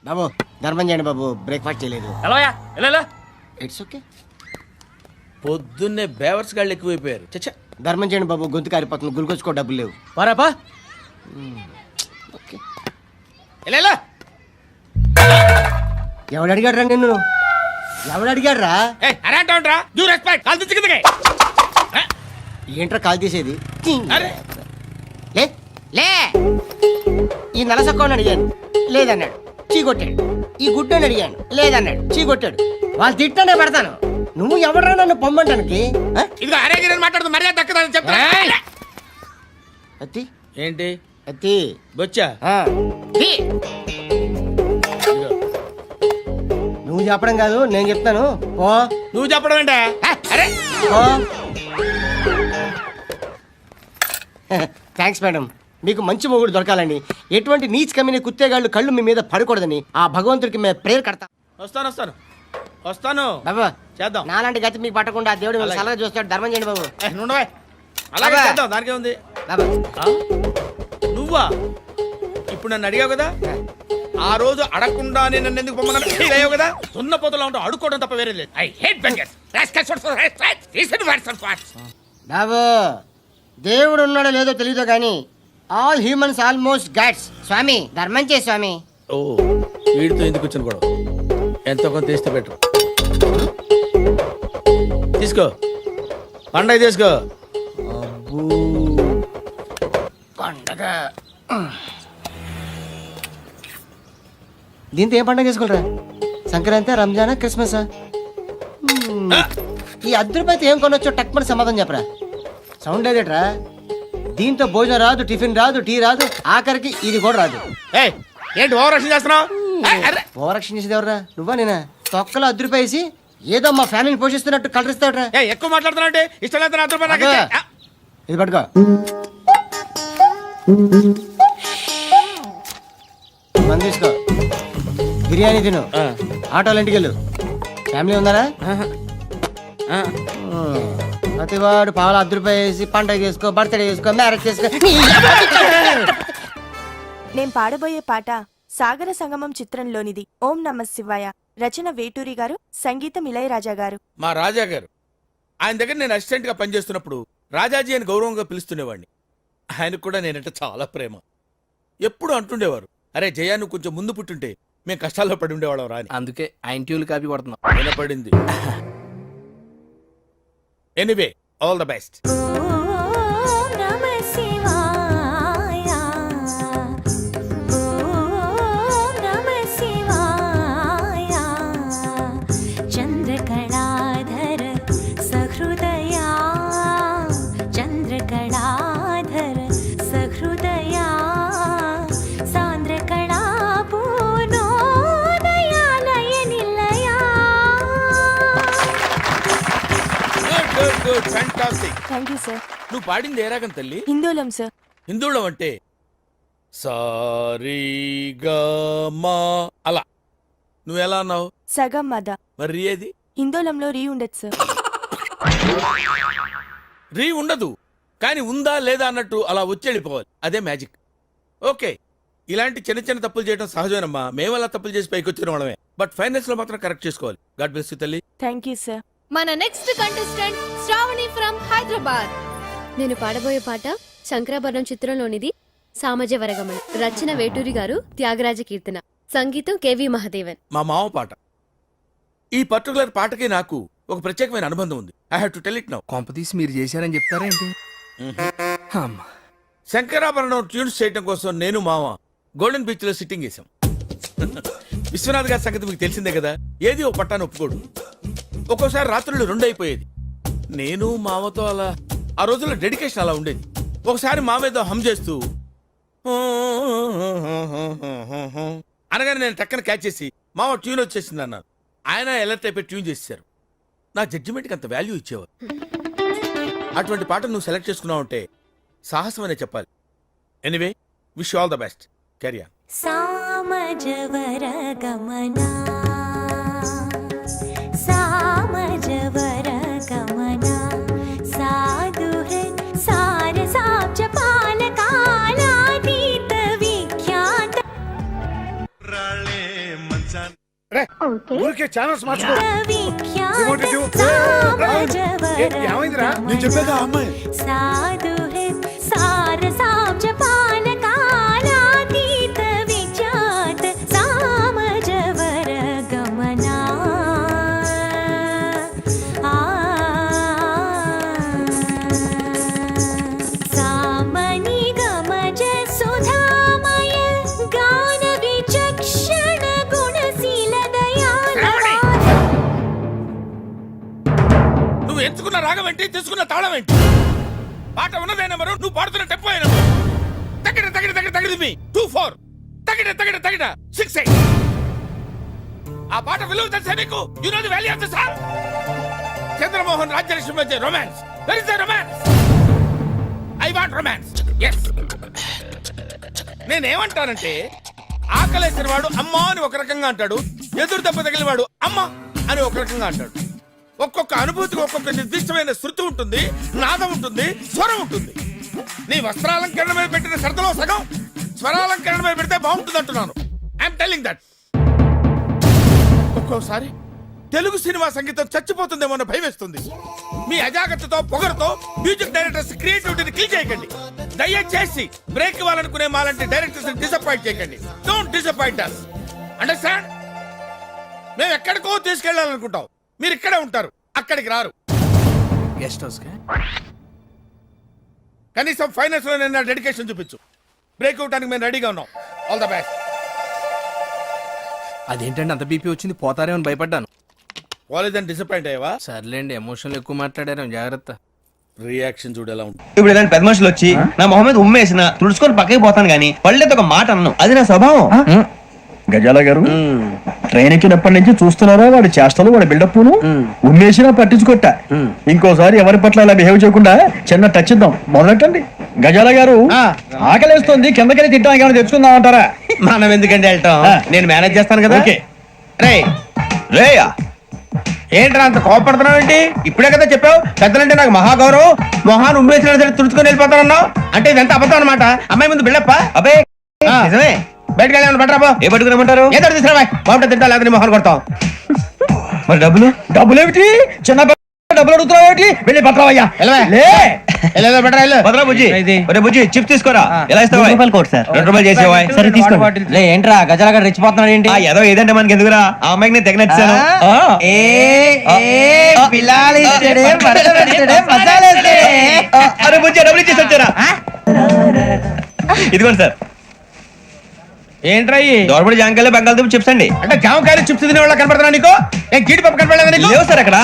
బాబు ధర్మం చేయండి బాబు, బ్రేక్ఫాస్ట్ చేయలేదు. It's okay. పొద్దున్నే బేవర్స్ గాళ్ళు ఎక్కువైపోయారు. చచ్చా, ధర్మం చేయండి బాబు, గొంతు కారిపోతుంది, గురికొచ్చుకో డబ్బులు లేవు. పారాపా. ఓకే. ఎవడు అడిగాడు రా నిన్ను? ఎవడు అడిగాడు రా? ఏంట్రా కాల్ తీసేది? లే లే. ఈ నలసక్కని అడిగాను, లేదన్నాడు, చీ కొట్టాడు. ఈ గుడ్డని అడిగాను, లేదన్నాడు, చీ కొట్టాడు. వాళ్ళు తిట్టానే పడతాను. నువ్వు ఎవడరా నన్ను పొమ్మంటానికి? మాట్లాడుతూ మర్యాద దక్కదని చెప్తా. అత్తి ఏంటి అత్తి బొచ్చా? నువ్వు చెప్పడం కాదు, నేను చెప్తాను. ఓ నువ్వు చెప్పడం ఏంటా? Thanks madam. మీకు మంచి మొగుడు దొరకాలని, ఎటువంటి నీచ్ కమ్మిన కుత్తేగాళ్ళు కళ్ళు మీ మీద పడకూడదని ఆ భగవంతుడికి మేము ప్రేయర్ కడతాం. వస్తాను బాబా చేద్దాం. నాలాంటి గతి మీకు పట్టకుండా దేవుడు మిమ్మల్ని సలహా చూస్తాడు. ధర్మం చేయండి బాబు. అలాగే చేద్దాం, దానికే ఉంది. బాబా నువ్వా ఇప్పుడు నన్ను అడిగావు కదా, ఆ రోజు అడగకుండానే నన్ను ఎందుకు పొమ్మన్నావు కదా. సున్న పోతలో ఉంటావు, అడుక్కోవడం తప్ప వేరే లేదు. I hate bangers. బాబు దేవుడు ఉన్నాడో లేదో తెలియదు కానీ ఆల్ హ్యూమన్స్ ఆల్మోస్ట్ గాడ్స్. స్వామి ధర్మం చే స్వామి. ఓ వీడితో ఎందుకు వచ్చిన గొడవ? ఎంతో కొంత తీస్తే బెటర్. తీసుకో, పండగ తీసుకో. పండగ దీంతో ఏం పండగ చేసుకుంటారా? సంక్రాంతి, రంజానా, క్రిస్మసా? ఈ ₹10 ఏం కొనొచ్చో టక్మని సమాధానం చెప్పరా. సౌండ్ లేదేట్రా? దీంతో భోజనం రాదు, టిఫిన్ రాదు, టీ రాదు, ఆఖరికి ఇది కూడా రాదు. ఏంటి ఓవర్ రక్షణ చేస్తున్నావు? ఓవర్ రక్షణ చేసేది ఎవరా? నువ్వా నేనా? తొక్కలో ₹10 వేసి ఏదో మా ఫ్యామిలీని పోషిస్తున్నట్టు కలరిస్తావుట్రా. ఎక్కువ మాట్లాడుతున్నా ఇష్టం లేదు. ఇది పట్టుకో. మంది తీసుకో, బిర్యానీ తిను, ఆటోలు ఇంటికి వెళ్ళు. ఫ్యామిలీ ఉన్నారా? ప్రతివాడు పావులు ₹10 వేసి పండగ చేసుకో, బర్త్డే చేసుకో, మ్యారేజ్ చేసుకో. నేను పాడబోయే పాట సాగర సంగమం చిత్రంలోనిది. ఓం నమ శివాయ. రచన వేటూరి గారు, సంగీతం ఇళయరాజా గారు. మా రాజా గారు, ఆయన దగ్గర నేను అసిస్టెంట్ గా పనిచేస్తున్నప్పుడు రాజాజీ అని గౌరవంగా పిలుస్తుండేవాడిని. ఆయనకు కూడా నేనంటే చాలా ప్రేమ. ఎప్పుడు అంటుండేవారు, అరే జయా నువ్వు కొంచెం ముందు పుట్టుంటే మేము కష్టాల్లో పడి ఉండేవాళ్ళం రా అని. అందుకే ఆయన ట్యూల్ కాపీ కొడుతున్నాం. వినపడింది. Anyway, all the best. Thank you sir. నువ్వు పాడింది ఏ రాగం తల్లి? హిందోళం సార్. హిందోళం అంటే సారీగమా అలా. నువ్వు ఎలా అన్నావు? సగం మద. మరి రీ ఏది? హిందోళంలో రీ ఉండదు సార్. రీ ఉండదు, కానీ ఉందా లేదా అన్నట్టు అలా వచ్చేళ్ళిపోవాలి. అదే మ్యాజిక్. ఓకే, ఇలాంటి చిన్న చిన్న తప్పులు చేయడం సహజమేనమ్మా. మేము అలా తప్పులు చేసి పైకి వచ్చిన వాళ్ళమే. బట్ ఫైనల్స్ లో మాత్రం కరెక్ట్ చేసుకోవాలి. గాడ్ బ్లెస్ యు తల్లి. Thank you sir. మన next contestant Shravani from Hyderabad. నేను పాడబోయే పాట శంకరాభరణం చిత్రంలోనిది. సామజ వరగమన. రచన వేటూరి గారు, త్యాగరాజ కీర్తన, సంగీతం కేవి మహాదేవన్. మా మామ పాట. ఈ పర్టికులర్ పాటకి నాకు ఒక ప్రత్యేకమైన అనుబంధం ఉంది. I have to tell it now. కొంపతీసి మీరు చేశారని చెప్తారేంటి? శంకరాభరణం ట్యూన్స్ చేయడం కోసం నేను మామ గోల్డెన్ బీచ్ లో సిట్టింగ్ చేశాం. విశ్వనాథ్ గారి సంగతి మీకు తెలిసిందే కదా. ఏది ఓ పట్టాను ఒప్పుకోడు. ఒక్కోసారి రాత్రులు 2 అయిపోయేది. నేను మామతో అలా ఆ రోజుల్లో డెడికేషన్ అలా ఉండేది. ఒకసారి మామేదో హమ్ చేస్తూ అనగానే నేను టక్కన క్యాచ్ చేసి మామ ట్యూన్ వచ్చేసింది అన్నాను. ఆయన ఎలర్ట్ అయిపోయి ట్యూన్ చేశారు. నా జడ్జిమెంట్కి అంత వాల్యూ ఇచ్చేవారు. అటువంటి పాట నువ్వు సెలెక్ట్ చేసుకున్నావు అంటే సాహసం అనే చెప్పాలి. Anyway, wish all the best. Carry on. సామజవరగమనా సామజవరగమనా సాధుహే సారసాబ్జ పాలకాలాతీత విఖ్యాత రాళే ఊరికే ఛానల్స్ మార్చుకో. విఖ్యాత ఏమైందిరా నేను చెప్పేదా అమ్మాయి సాధు హై సారసాబ్జ పాలకాలాతీత విఖ్యాత సామజవర గమనా సామని గమజ సుధామయ గాన విచక్షణ గుణశీల దయాళ నువ్వు ఎంచుకున్న రాగం ఏంటి, తీసుకున్న తాళం ఏంటి? పాట ఉన్నదే నెంబరు, నువ్వు పాడుతున్న టెంపో అయినా తగిడ తగిడ తగిడ తగిడి మీ 2-4 తగిడ తగిడ తగిడ 6-8. ఆ పాట విలువ తెలుసా నీకు? You know the value of the song. Chandramohan Rajyalakshmi మధ్య romance. Where is the romance? I want romance. yes. నేనేమంటానంటే ఆకలేసిన వాడు అమ్మా అని ఒక రకంగా అంటాడు, ఎదురు దెబ్బ తగిలిన వాడు అమ్మా అని ఒక రకంగా అంటాడు. ఒక్కొక్క అనుభూతికి ఒక్కొక్క నిర్దిష్టమైన శృతి ఉంటుంది, నాదం ఉంటుంది, స్వరం ఉంటుంది. నీ వస్త్రాలంకరణ మీద పెట్టిన శ్రద్ధలో సగం స్వరాలంకరణ మీద పెడితే బాగుంటుంది అంటున్నాను. I'm telling that. ఒక్కోసారి తెలుగు సినిమా సంగీతం చచ్చిపోతుందేమో అన్న భయం వేస్తుంది. మీ అజాగ్రత్తతో పొగరుతో మ్యూజిక్ డైరెక్టర్స్ క్రియేటివిటీని కిల్ చేయకండి. దయచేసి బ్రేక్ ఇవ్వాలనుకునే మాలాంటి డైరెక్టర్స్ డిసప్పాయింట్ చేయకండి. Don't disappoint us. అండర్స్టాండ్? మేము ఎక్కడికో తీసుకెళ్లాలనుకుంటాం, మీరు ఇక్కడే ఉంటారు, అక్కడికి రారు. గెస్ట్ హౌస్ కనీసం ఫైనాన్స్ లో నేను డెడికేషన్ చూపించు. బ్రేక్ అవడానికి మేము రెడీగా ఉన్నాం. All the best. అదేంటండి అంత బీపీ వచ్చింది, పోతారేమని భయపడ్డాను. కాలేజ్ డిసప్పాయింట్ అయ్యావా? సర్లేండి, ఎమోషన్లు ఎక్కువ మాట్లాడారు, జాగ్రత్త. రియాక్షన్ చూడు ఎలా ఉంటుంది. ఇప్పుడు ఇలాంటి పెద్ద మనుషులు వచ్చి నా మొహం మీద ఉమ్మేసిన తుడుచుకొని పక్కకి పోతాను గానీ పళ్ళేతో ఒక మాట అన్నాను, అది నా స్వభావం. గజాల గారు ట్రైన్ ఎక్కినప్పటి నుంచి చూస్తున్నారా వాడి చేష్టలు, వాడి బిల్డప్ ఉమ్మేసినా పట్టించుకోట. ఇంకోసారి ఎవరి పట్ల అలా బిహేవ్ చేయకుండా చిన్న టచ్ ఇద్దాం, మొదలెట్టండి. గజాల గారు ఆకలేస్తుంది, కిందకెళ్ళి తిట్టడానికి ఏమైనా తెచ్చుకుందాం అంటారా? మనం ఎందుకంటే వెళ్తాం, నేను మేనేజ్ చేస్తాను కదా. ఓకే. రే రేయా ఏంట్రా అంత కోపడుతున్నావు ఏంటి? ఇప్పుడే కదా చెప్పావు పెద్దలంటే నాకు మహాగౌరవం, మొహాన్ని ఉమ్మేసిన సరే తుడుచుకొని వెళ్ళిపోతానన్నావు. అంటే ఇదంతా అబద్ధం అనమాట. అమ్మాయి ముందు బిల్డప్ప. అబ్బే నిజమే. బయటకు వెళ్ళాను పట్టరాబో. ఏ పట్టుకురమ్మంటారు? ఏదో తీసుకురా బాగుంటే తింటా, లేదా మొహాన్ని కొడతాం. మరి డబ్బులు ఏమిటి? చిన్న డబ్బులు అడుగుతున్నావు ఏమిటి? వెళ్ళి పట్టరావయ్యా. భద్రా బుజ్జి, ఒరే బుజ్జి చిప్స్ తీసుకోరా. ఎలా ఇస్తావా? ₹2 చేసేవా? సరే తీసుకోండి. లే ఏంట్రా గజాల గారు రెచ్చిపోతున్నాడు ఏంటి? ఏదో ఏదంటే మనకి ఎందుకురా, ఆ అమ్మాయికి నేను తెగ నచ్చాను. అరే బుజ్జి డబ్బులు ఇచ్చేసి వచ్చారా? ఇదిగోండి సార్. ఏంట్రా దోరబడి జాంకాయలు బంగాళదుంప చిప్స్ అండి. అంటే జామకాయలు చిప్స్ తినే వాళ్ళ కనపడుతున్నా నీకు? ఏ జీడిపప్పు కనపడలేదా నీకు? లేవు సార్ అక్కడ.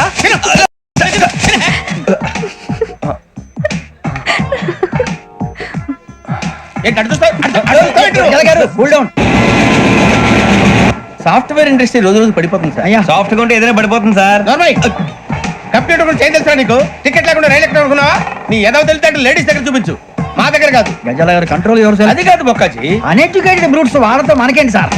సాఫ్ట్వేర్ ఇండస్ట్రీ రోజు రోజు పడిపోతుంది సార్. సాఫ్ట్ గా ఉంటే ఏదైనా పడిపోతుంది సార్. కంప్యూటర్ గురించి ఏం తెలుసా నీకు? టికెట్ లేకుండా రైలు ఎక్కడ అనుకున్నావా? నీ ఏదో తెలితే లేడీస్ దగ్గర చూపించు, మా దగ్గర కాదు. గజాల గారు కంట్రోల్ ఎవరు సార్? అది కాదు బొక్కాజీ. అన్ఎడ్యుకేటెడ్ బ్రూట్స్ వాళ్ళతో మనకేంటి సార్?